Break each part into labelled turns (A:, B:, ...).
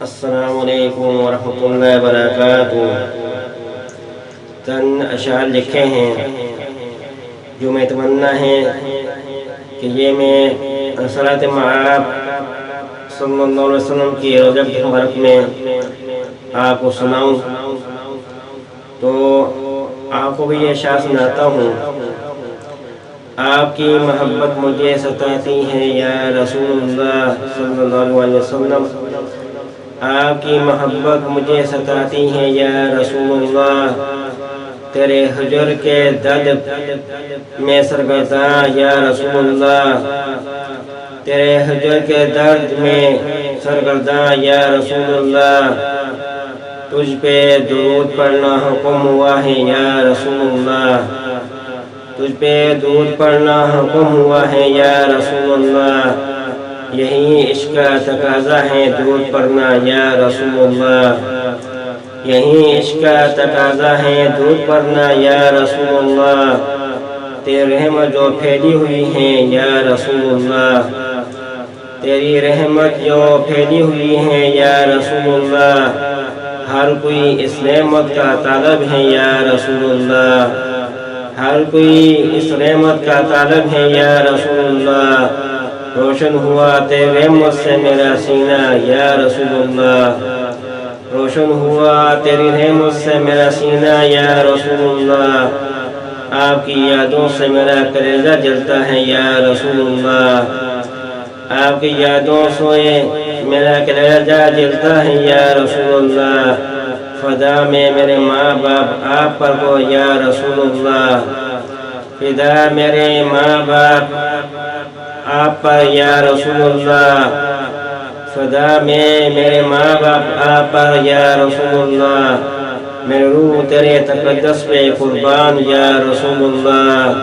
A: السلام علیکم ورحمۃ اللہ وبرکاتہ۔ چند اشعار لکھے ہیں جو میں تمنا ہے کہ یہ میں صلاۃ مآب صلی اللہ علیہ وسلم کی رجب مبارک میں آپ کو سناؤں، تو آپ کو بھی یہ اشعار سناتا ہوں۔ آپ کی محبت مجھے ستاتی ہے یا رسول اللہ صلی اللہ علیہ وسلم، آپ کی محبت مجھے ستاتی ہے یا رسول اللہ، تیرے حجر کے درد میں سرگرداں یا رسول اللہ، تیرے حجر کے درد میں سرگرداں یا رسول اللہ، تجھ پہ درود پڑھنا حکم ہوا ہے یا رسول اللہ، تجھ پہ درود پڑھنا حکم ہوا ہے یا رسول اللہ، یہی عشق کا تقاضا ہے درود پڑھنا یا رسول اللہ، یہی عشق کا تقاضا ہے درود پڑھنا یا رسول اللہ، تیری رحمت جو پھیلی ہوئی ہے یا رسول اللہ، تیری رحمت جو پھیلی ہوئی ہے یا رسول اللہ، ہر کوئی اس نعمت کا طالب ہے یا رسول اللہ، ہر کوئی اس رحمت کا طالب ہے یا رسول اللہ، روشن ہوا تیرے رحمت سے میرا سینہ یا رسول اللہ، روشن ہوا تیری رحمت سے میرا سینہ یا رسول اللہ، آپ کی یادوں سے میرا کلیجہ جلتا ہے یا رسول اللہ، آپ کی یادوں سے میرا کلیجہ جلتا ہے یا رسول اللہ، فدا میں میرے ماں باپ آپ پر ہو یا رسول اللہ، فدا میرے ماں باپ آپ پر یا رسول اللہ، فدا میں میرے ماں باپ آپ پر یا رسول اللہ، میری روح تیرے تقدس پہ قربان یا رسول اللہ،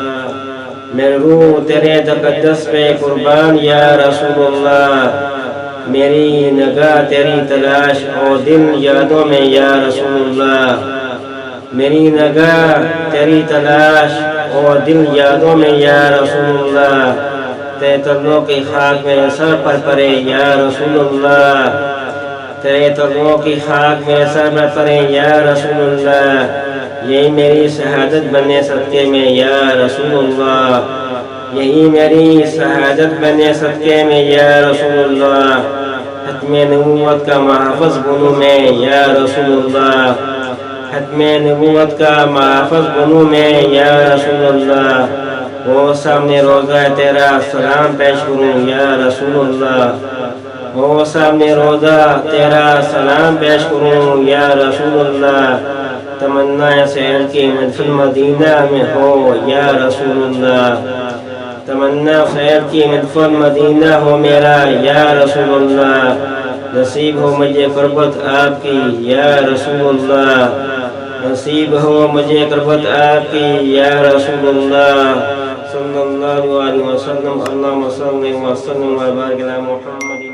A: میری روح تیرے تقدس پہ قربان یا رسول اللہ، میری نگاہ تیری تلاش اور دل یادوں میں یا رسول اللہ، میری نگاہ تیری تلاش اور دل یادوں میں یا رسول اللہ، تیرے تلوں کی خاک میرے سر پر پڑے یا رسول اللہ، تیرے تلوں کی خاک میرے سر پر پڑے یا رسول اللہ، یہی میری شہادت بنے صدقے میں یا رسول اللہ، یہی میری شہادت بنے صدقے میں یا رسول اللہ، ختم نبوت کا محافظ بنوں میں یا رسول اللہ، ختم نبوت کا محافظ بنوں میں یا رسول اللہ، وہ سامنے روزہ تیرا سلام پیش کروں یا رسول اللہ، وہ سامنے روزہ تیرا سلام پیش کروں یا رسول اللہ، تمنا سیر کی محفل مدینہ میں ہو یا رسول اللہ، تمنا خیر کی محفل مدینہ ہو میرا یا رسول اللہ، نصیب ہو مجھے قربت آپ کی یا رسول اللہ، نصیب ہو مجھے قربت آپ کی یا رسول اللہ، صلی اللہ علیہ وسلم، اللہم صلی وسلم و بارک علی محمد۔